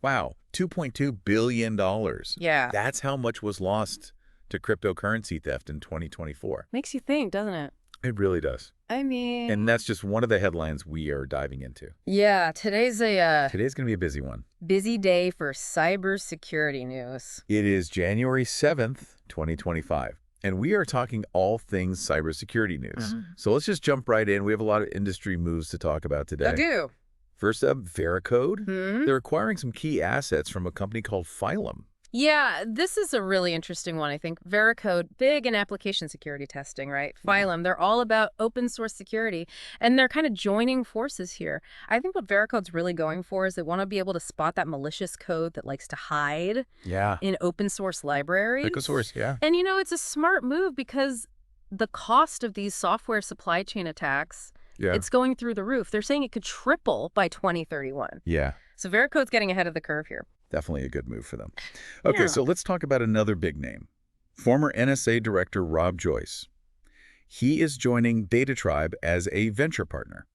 Wow, $2.2 billion. Yeah. That's how much was lost to cryptocurrency theft in 2024. Makes you think, doesn't it? It really does. I mean... And that's just one of the headlines we are diving into. Yeah, today's a Today's going to be a busy one. busy day for cybersecurity news. It is January 7th, 2025. And we are talking all things cybersecurity news. So let's just jump right in. We have a lot of industry moves to talk about today. I do. First up, Veracode. They're acquiring some key assets from a company called Phylum. Yeah, this is a really interesting one, I think. Veracode, big in application security testing, right? Phylum, they're all about open source security, and they're kind of joining forces here. I think what Veracode's really going for is they want to be able to spot that malicious code that likes to hide in open source libraries. Open source, yeah. And, you know, it's a smart move because the cost of these software supply chain attacks, it's going through the roof. They're saying it could triple by 2031. Yeah. So Veracode's getting ahead of the curve here. Definitely a good move for them. Okay, so let's talk about another big name. Former NSA Director Rob Joyce. He is joining DataTribe as a venture partner.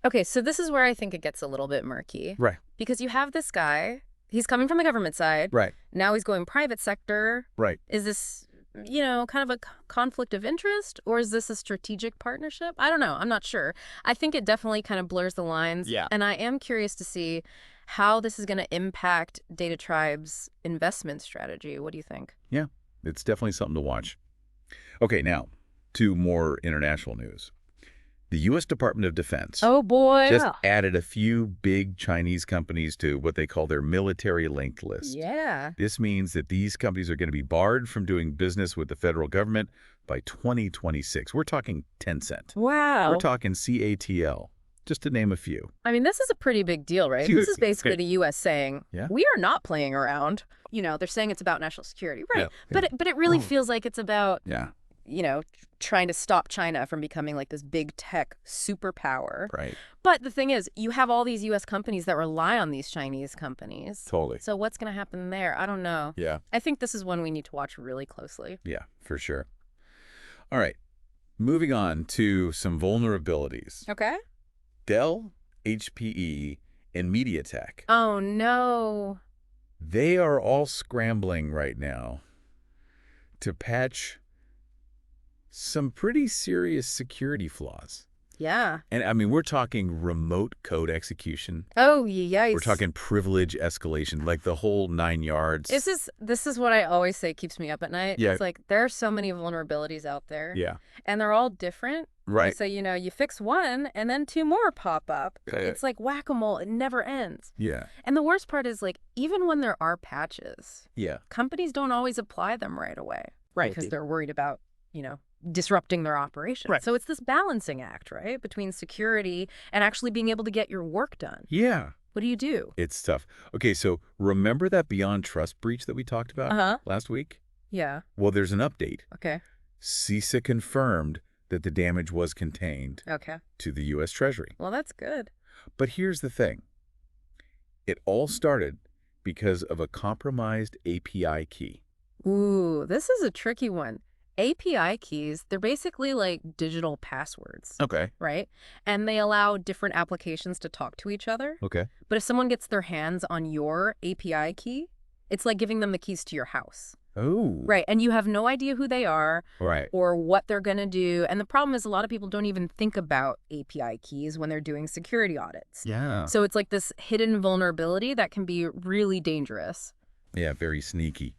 Okay, so this is where I think it gets a little bit murky. Right. Because you have this guy, he's coming from the government side. Right. Now he's going private sector. Right. Is this, you know, kind of a conflict of interest, or is this a strategic partnership? I don't know. I'm not sure. I think it definitely kind of blurs the lines. Yeah. And I am curious to see how this is going to impact DataTribe's investment strategy. What do you think? Yeah, it's definitely something to watch. Okay, now to more international news. The U.S. Department of Defense just added a few big Chinese companies to what they call their military-linked list. Yeah. This means that these companies are going to be barred from doing business with the federal government by 2026. We're talking Tencent. Wow. We're talking CATL, just to name a few. I mean, this is a pretty big deal, right? This is basically the U.S. saying, we are not playing around. You know, they're saying it's about national security. Right. Yeah. But it really feels like it's about, Yeah. you know, trying to stop China from becoming like this big tech superpower. Right. But the thing is, you have all these U.S. companies that rely on these Chinese companies. Totally. So what's going to happen there? I don't know. Yeah. I think this is one we need to watch really closely. Yeah, for sure. All right. Moving on to some vulnerabilities. Okay. Dell, HPE, and MediaTek. Oh, no. They are all scrambling right now to patch some pretty serious security flaws. Yeah. And I mean, we're talking remote code execution. Oh, yikes. We're talking privilege escalation, like the whole 9 yards. This is what I always say keeps me up at night. Yeah. It's like there are so many vulnerabilities out there. Yeah. And they're all different. Right. So, you know, you fix one and then two more pop up. It's like whack-a-mole. It never ends. Yeah. And the worst part is, like, even when there are patches, Yeah. companies don't always apply them right away. Right. Because they're worried about, you know, disrupting their operation. Right. So it's this balancing act, right, between security and actually being able to get your work done. Yeah. What do you do? It's tough. Okay, so remember that Beyond Trust breach that we talked about last week? Yeah. Well, there's an update. Okay. CISA confirmed that the damage was contained to the U.S. Treasury. Well, that's good. But here's the thing. It all started because of a compromised API key. Ooh, this is a tricky one. API keys, they're basically like digital passwords. Okay. Right? And they allow different applications to talk to each other. Okay. But if someone gets their hands on your API key, it's like giving them the keys to your house. Oh. Right. And you have no idea who they are or what they're going to do. And the problem is a lot of people don't even think about API keys when they're doing security audits. Yeah. So it's like this hidden vulnerability that can be really dangerous. Yeah, very sneaky.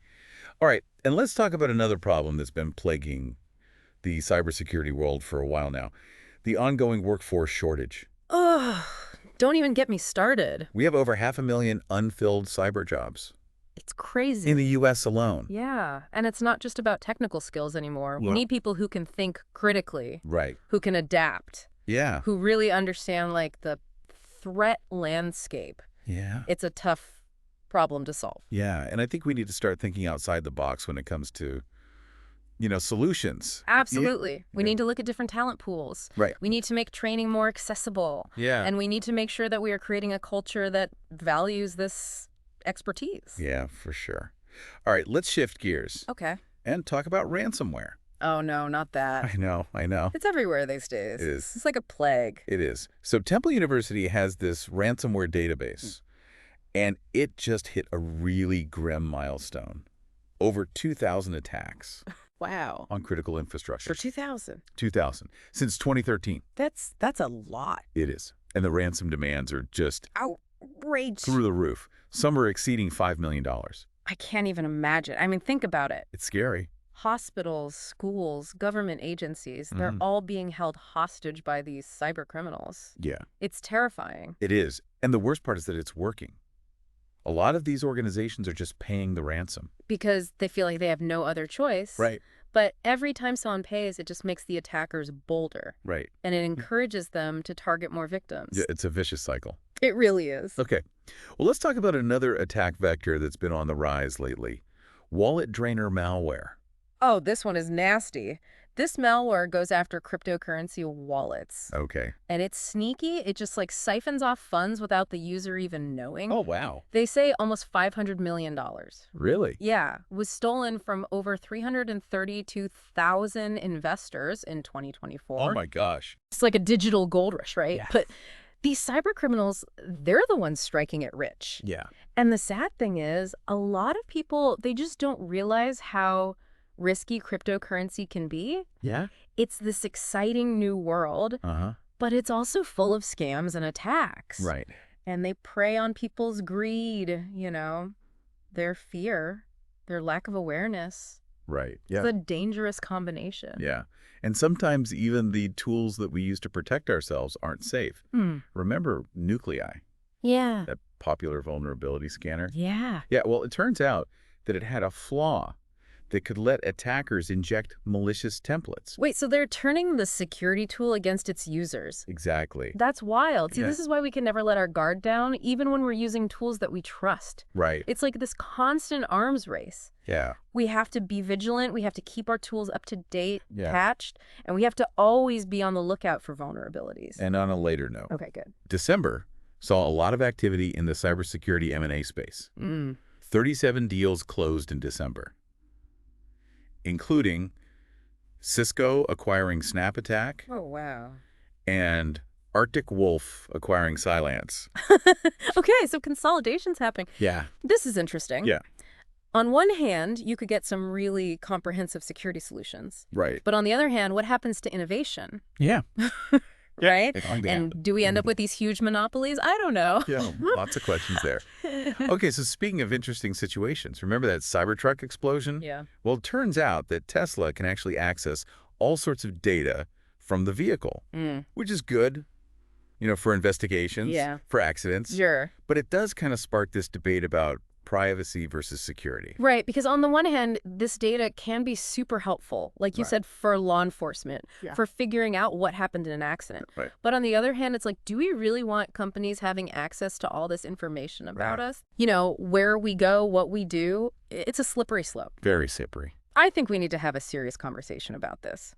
All right, and let's talk about another problem that's been plaguing the cybersecurity world for a while now, the ongoing workforce shortage. Ugh, don't even get me started. We have over 500,000 unfilled cyber jobs. It's crazy. In the U.S. alone. Yeah, and it's not just about technical skills anymore. We need people who can think critically. Right. Who can adapt. Yeah. Who really understand, like, the threat landscape. Yeah. It's a tough problem to solve. Yeah, and I think we need to start thinking outside the box when it comes to, you know, solutions. Absolutely. We need to look at different talent pools. Right. We need to make training more accessible. Yeah. And we need to make sure that we are creating a culture that values this expertise. Yeah, for sure. All right, let's shift gears. Okay. And talk about ransomware. Oh, no, not that. I know. It's everywhere these days. It is. It's like a plague. It is. So Temple University has this ransomware database. And it just hit a really grim milestone. Over 2,000 attacks. Wow. On critical infrastructure. For 2,000? 2,000. Since 2013. That's a lot. It is. And the ransom demands are just outrageous. Through the roof. Some are exceeding $5 million. I can't even imagine. I mean, think about it. It's scary. Hospitals, schools, government agencies, they're all being held hostage by these cyber criminals. Yeah. It's terrifying. It is. And the worst part is that it's working. A lot of these organizations are just paying the ransom. Because they feel like they have no other choice. Right. But every time someone pays, it just makes the attackers bolder. Right. And it encourages them to target more victims. Yeah, it's a vicious cycle. It really is. Okay. Well, let's talk about another attack vector that's been on the rise lately. Wallet drainer malware. Oh, this one is nasty. This malware goes after cryptocurrency wallets. Okay. And it's sneaky. It just like siphons off funds without the user even knowing. Oh, wow. They say almost $500 million. Really? Yeah. Was stolen from over 332,000 investors in 2024. Oh, my gosh. It's like a digital gold rush, right? Yeah. But these cyber criminals, they're the ones striking it rich. Yeah. And the sad thing is, a lot of people, they just don't realize how risky cryptocurrency can be. Yeah? It's this exciting new world, but it's also full of scams and attacks. Right. And they prey on people's greed, their fear, their lack of awareness. Right. Yeah. It's a dangerous combination. Yeah. And sometimes even the tools that we use to protect ourselves aren't safe. Remember Nuclei? Yeah. That popular vulnerability scanner? Yeah. Yeah, well, it turns out that it had a flaw that could let attackers inject malicious templates. Wait, so they're turning the security tool against its users? Exactly. That's wild. See, Yeah. This is why we can never let our guard down, even when we're using tools that we trust. Right. It's like this constant arms race. Yeah. We have to be vigilant. We have to keep our tools up to date, Yeah. patched, and we have to always be on the lookout for vulnerabilities. And on a later note, Okay, good. December saw a lot of activity in the cybersecurity M&A space. 37 deals closed in December, including Cisco acquiring Snap Attack Oh, wow. and Arctic Wolf acquiring Cylance. Okay, so consolidation's happening. Yeah. This is interesting. Yeah. On one hand, you could get some really comprehensive security solutions. Right. But on the other hand, what happens to innovation? Yeah. Right? Yeah. And do we end up with these huge monopolies? I don't know. Yeah, lots of questions there. Okay, so speaking of interesting situations, remember that Cybertruck explosion? Yeah. Well, it turns out that Tesla can actually access all sorts of data from the vehicle, which is good, for investigations, for accidents. Sure. But it does kind of spark this debate about privacy versus security. Right, because on the one hand, this data can be super helpful, like you said, for law enforcement, for figuring out what happened in an accident. Right. But on the other hand, it's like, do we really want companies having access to all this information about us? Where we go, what we do, it's a slippery slope. Very slippery. I think we need to have a serious conversation about this,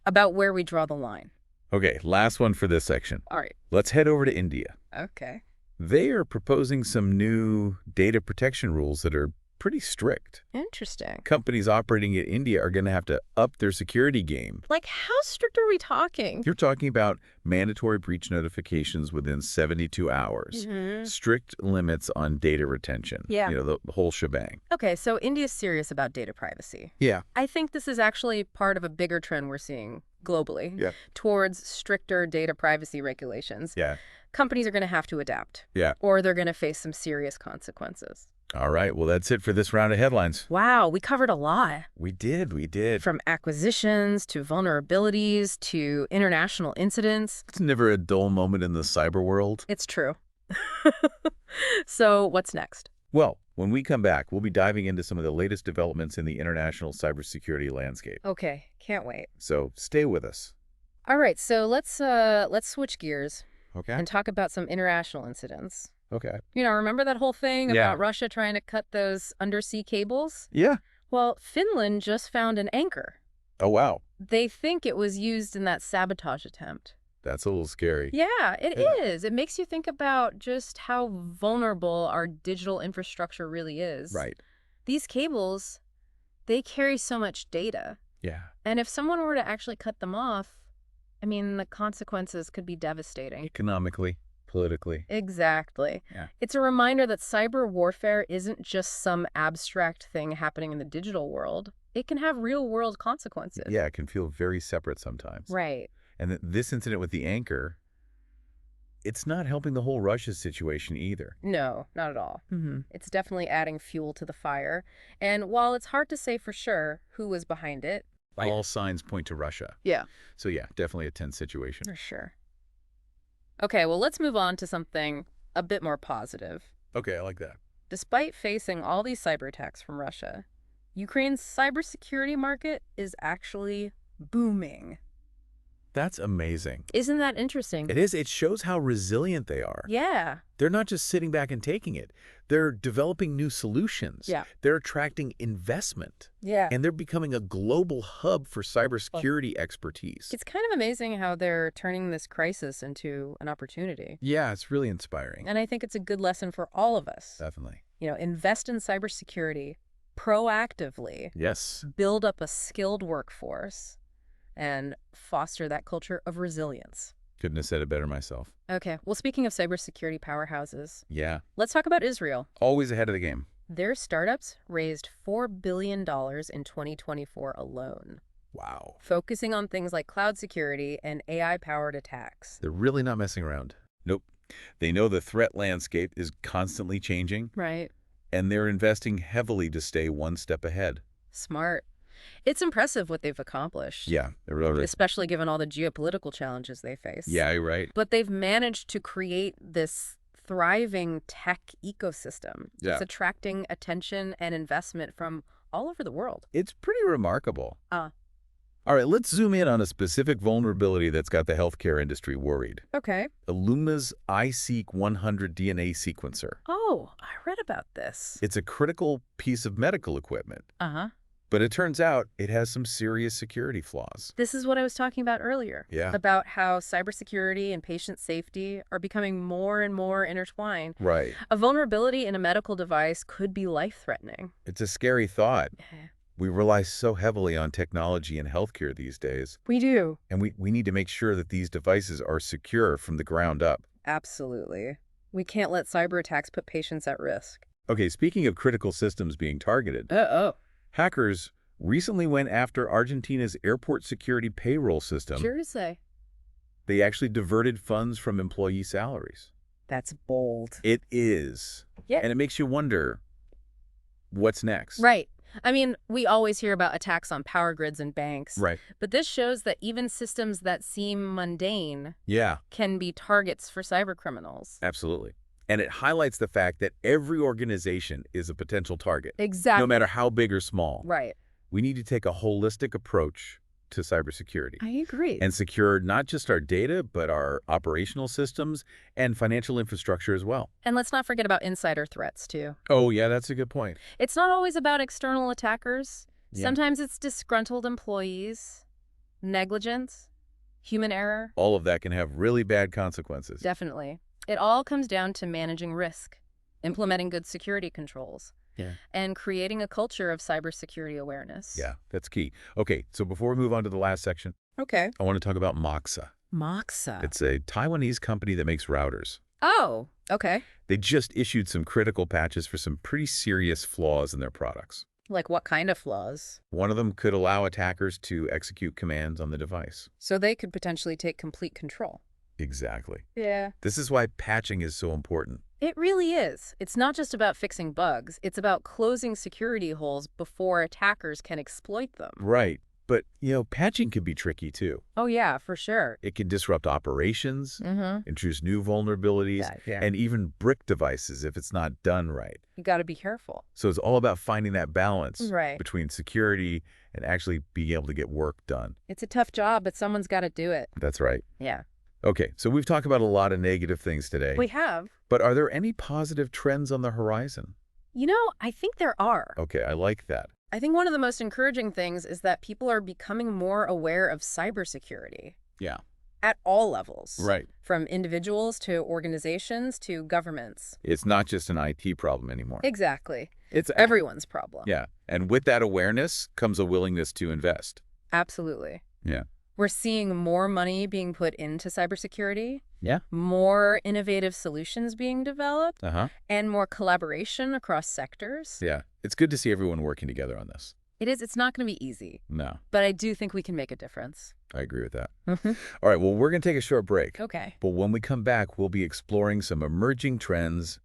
about where we draw the line. Okay, last one for this section. All right. Let's head over to India. Okay. They are proposing some new data protection rules that are pretty strict. Interesting. Companies operating in India are going to have to up their security game. Like, how strict are we talking? You're talking about mandatory breach notifications within 72 hours, strict limits on data retention, the whole shebang. Okay, so India's serious about data privacy. Yeah. I think this is actually part of a bigger trend we're seeing globally towards stricter data privacy regulations. Yeah. Companies are going to have to adapt. Yeah. Or they're going to face some serious consequences. All right. Well, that's it for this round of headlines. Wow, we covered a lot. We did. From acquisitions to vulnerabilities to international incidents. It's never a dull moment in the cyber world. It's true. So what's next? Well, when we come back, we'll be diving into some of the latest developments in the international cybersecurity landscape. Okay, can't wait. So stay with us. All right, so let's switch gears. Okay. And talk about some international incidents. Okay. Remember that whole thing about Russia trying to cut those undersea cables? Yeah. Well, Finland just found an anchor. Oh, wow. They think it was used in that sabotage attempt. That's a little scary. Yeah, it is. It makes you think about just how vulnerable our digital infrastructure really is. Right. These cables, they carry so much data. Yeah. And if someone were to actually cut them off, the consequences could be devastating. Economically, politically. Exactly. Yeah. It's a reminder that cyber warfare isn't just some abstract thing happening in the digital world. It can have real-world consequences. Yeah, it can feel very separate sometimes. Right. And this incident with the anchor, it's not helping the whole Russia situation either. No, not at all. It's definitely adding fuel to the fire. And while it's hard to say for sure who was behind it, All signs point to Russia. Yeah. So yeah, definitely a tense situation. For sure. Okay, well, let's move on to something a bit more positive. Okay, I like that. Despite facing all these cyber attacks from Russia, Ukraine's cybersecurity market is actually booming. That's amazing. Isn't that interesting? It is. It shows how resilient they are. Yeah. They're not just sitting back and taking it. They're developing new solutions. Yeah. They're attracting investment. Yeah. And they're becoming a global hub for cybersecurity expertise. It's kind of amazing how they're turning this crisis into an opportunity. Yeah, it's really inspiring. And I think it's a good lesson for all of us. Definitely. Invest in cybersecurity proactively. Yes. Build up a skilled workforce and foster that culture of resilience. Couldn't have said it better myself. Okay, well, speaking of cybersecurity powerhouses, Yeah. let's talk about Israel. Always ahead of the game. Their startups raised $4 billion in 2024 alone, Wow. focusing on things like cloud security and AI-powered attacks. They're really not messing around. Nope. They know the threat landscape is constantly changing, Right. and they're investing heavily to stay one step ahead. Smart. It's impressive what they've accomplished. Yeah. They're really... Especially given all the geopolitical challenges they face. Yeah, you're right. But they've managed to create this thriving tech ecosystem. Yeah. It's attracting attention and investment from all over the world. It's pretty remarkable. All right, let's zoom in on a specific vulnerability that's got the healthcare industry worried. Okay. Illuma's iSeq 100 DNA sequencer. Oh, I read about this. It's a critical piece of medical equipment, Uh-huh. but it turns out it has some serious security flaws. This is what I was talking about earlier. Yeah. About how cybersecurity and patient safety are becoming more and more intertwined. Right. A vulnerability in a medical device could be life-threatening. It's a scary thought. Yeah. We rely so heavily on technology and healthcare these days, We do. and we need to make sure that these devices are secure from the ground up. Absolutely. We can't let cyber attacks put patients at risk. Okay, speaking of critical systems being targeted, hackers recently went after Argentina's airport security payroll system. Sure to say. They actually diverted funds from employee salaries. That's bold. It is. Yeah. And it makes you wonder, what's next? Right. I mean, we always hear about attacks on power grids and banks. Right. But this shows that even systems that seem mundane Yeah, can be targets for cyber criminals. absolutely. And it highlights the fact that every organization is a potential target, Exactly. no matter how big or small. Right. We need to take a holistic approach to cybersecurity I agree. and secure not just our data, but our operational systems and financial infrastructure as well. And let's not forget about insider threats, too. Oh, yeah, that's a good point. It's not always about external attackers. Yeah. Sometimes it's disgruntled employees, negligence, human error. All of that can have really bad consequences. Definitely. It all comes down to managing risk, implementing good security controls, and creating a culture of cybersecurity awareness. Yeah, that's key. Okay, so before we move on to the last section, Okay. I want to talk about Moxa. Moxa. It's a Taiwanese company that makes routers. Oh, okay. They just issued some critical patches for some pretty serious flaws in their products. Like what kind of flaws? One of them could allow attackers to execute commands on the device. So they could potentially take complete control. Exactly. Yeah. This is why patching is so important. It really is. It's not just about fixing bugs. It's about closing security holes before attackers can exploit them. Right. But, patching can be tricky too. Oh, yeah, for sure. It can disrupt operations, Mm-hmm. introduce new vulnerabilities, and even brick devices if it's not done right. You got to be careful. So it's all about finding that balance Right. between security and actually being able to get work done. It's a tough job, but someone's got to do it. That's right. Yeah. Okay, so we've talked about a lot of negative things today. We have. But are there any positive trends on the horizon? I think there are. Okay, I like that. I think one of the most encouraging things is that people are becoming more aware of cybersecurity. Yeah. At all levels. Right. From individuals to organizations to governments. It's not just an IT problem anymore. Exactly. It's Everyone's problem. Yeah, and with that awareness comes a willingness to invest. Absolutely. Yeah. We're seeing more money being put into cybersecurity. Yeah. More innovative solutions being developed. Uh-huh. And more collaboration across sectors. Yeah. It's good to see everyone working together on this. It is. It's not going to be easy. No. But I do think we can make a difference. I agree with that. All right, well, we're going to take a short break. Okay. But when we come back, we'll be exploring some emerging trends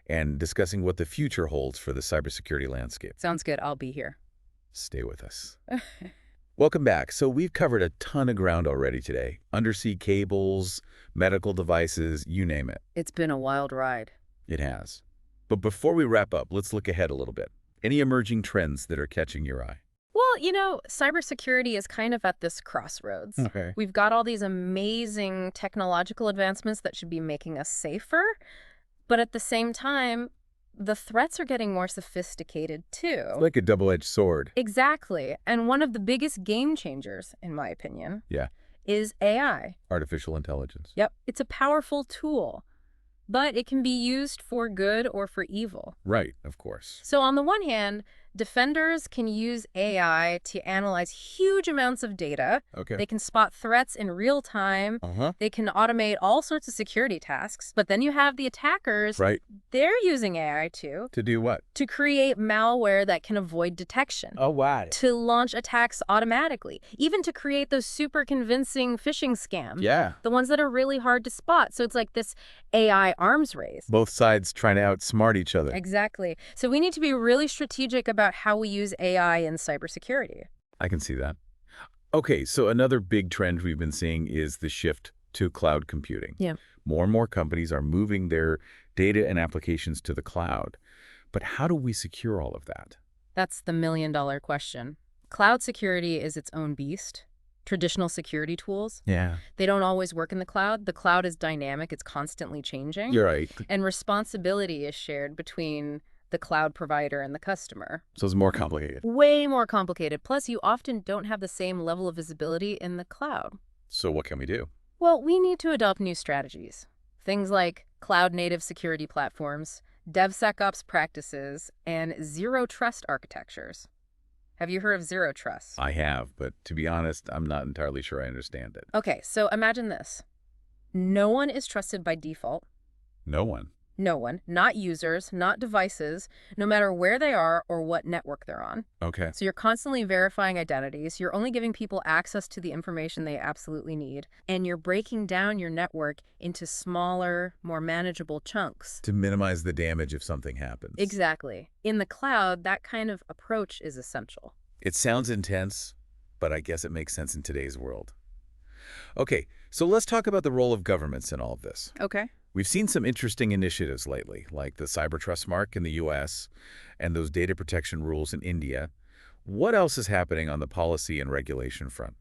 and discussing what the future holds for the cybersecurity landscape. Sounds good. I'll be here. Stay with us. Welcome back. So we've covered a ton of ground already today. Undersea cables, medical devices, you name it. It's been a wild ride. It has. But before we wrap up, let's look ahead a little bit. Any emerging trends that are catching your eye? Well, cybersecurity is kind of at this crossroads. Okay. We've got all these amazing technological advancements that should be making us safer, but at the same time, the threats are getting more sophisticated too. It's like a double-edged sword. Exactly. And one of the biggest game changers, in my opinion, is AI. Artificial intelligence. Yep. It's a powerful tool, but it can be used for good or for evil. Right, of course. So on the one hand, defenders can use AI to analyze huge amounts of data. Okay. They can spot threats in real time. They can automate all sorts of security tasks. But then you have the attackers. Right. They're using AI too. To do what? To create malware that can avoid detection. Oh, wow. To launch attacks automatically. Even to create those super convincing phishing scams. Yeah. The ones that are really hard to spot. So it's like this AI arms race. Both sides trying to outsmart each other. Exactly. So we need to be really strategic about how we use AI in cybersecurity. I can see that. Okay, so another big trend we've been seeing is the shift to cloud computing. Yeah. More and more companies are moving their data and applications to the cloud. But how do we secure all of that? That's the million-dollar question. Cloud security is its own beast. Traditional security tools, they don't always work in the cloud. The cloud is dynamic. It's constantly changing. You're right. And responsibility is shared between the cloud provider and the customer. So it's more complicated. Way more complicated. Plus, you often don't have the same level of visibility in the cloud. So what can we do? Well, we need to adopt new strategies. Things like cloud-native security platforms, DevSecOps practices, and zero-trust architectures. Have you heard of zero trust? I have, but to be honest, I'm not entirely sure I understand it. Okay, so imagine this. No one is trusted by default. No one? No one. Not users, not devices, no matter where they are or what network they're on. Okay. So you're constantly verifying identities. You're only giving people access to the information they absolutely need. And you're breaking down your network into smaller, more manageable chunks. To minimize the damage if something happens. Exactly. In the cloud, that kind of approach is essential. It sounds intense, but I guess it makes sense in today's world. Okay, so let's talk about the role of governments in all of this. Okay. We've seen some interesting initiatives lately, like the Cybertrust mark in the U.S. and those data protection rules in India. What else is happening on the policy and regulation front?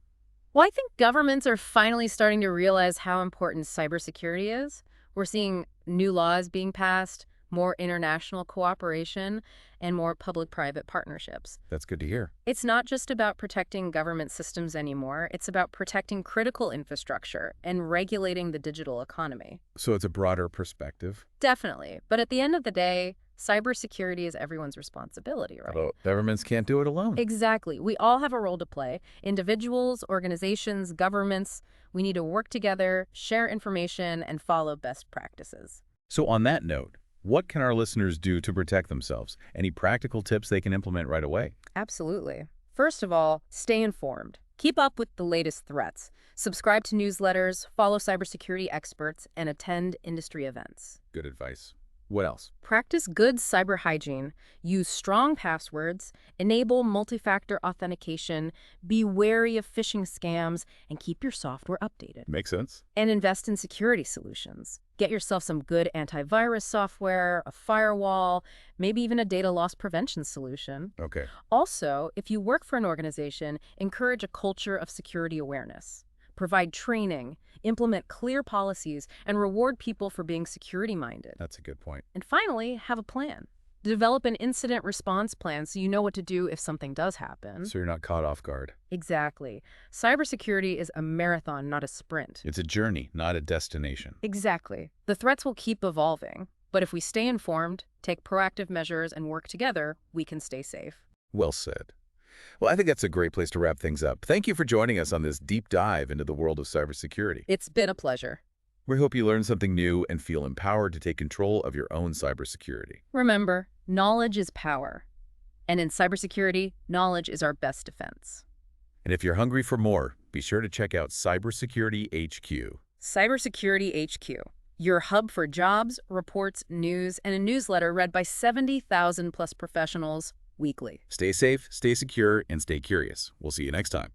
Well, I think governments are finally starting to realize how important cybersecurity is. We're seeing new laws being passed, more international cooperation, and more public-private partnerships. That's good to hear. It's not just about protecting government systems anymore. It's about protecting critical infrastructure and regulating the digital economy. So it's a broader perspective. Definitely. But at the end of the day, cybersecurity is everyone's responsibility, right? Although governments can't do it alone. Exactly. We all have a role to play. Individuals, organizations, governments. We need to work together, share information, and follow best practices. So on that note, what can our listeners do to protect themselves? Any practical tips they can implement right away? Absolutely. First of all, stay informed. Keep up with the latest threats. Subscribe to newsletters, follow cybersecurity experts, and attend industry events. Good advice. What else? Practice good cyber hygiene. Use strong passwords. Enable multi-factor authentication. Be wary of phishing scams, and keep your software updated. Makes sense. And invest in security solutions. Get yourself some good antivirus software, a firewall, maybe even a data loss prevention solution. Okay. Also, if you work for an organization, encourage a culture of security awareness. Provide training, implement clear policies, and reward people for being security-minded. That's a good point. And finally, have a plan. Develop an incident response plan so you know what to do if something does happen. So you're not caught off guard. Exactly. Cybersecurity is a marathon, not a sprint. It's a journey, not a destination. Exactly. The threats will keep evolving, but if we stay informed, take proactive measures, and work together, we can stay safe. Well said. Well, I think that's a great place to wrap things up. Thank you for joining us on this deep dive into the world of cybersecurity. It's been a pleasure. We hope you learned something new and feel empowered to take control of your own cybersecurity. Remember, knowledge is power. And in cybersecurity, knowledge is our best defense. And if you're hungry for more, be sure to check out CybersecurityHQ. CybersecurityHQ, your hub for jobs, reports, news, and a newsletter read by 70,000+ professionals weekly. Stay safe, stay secure, and stay curious. We'll see you next time.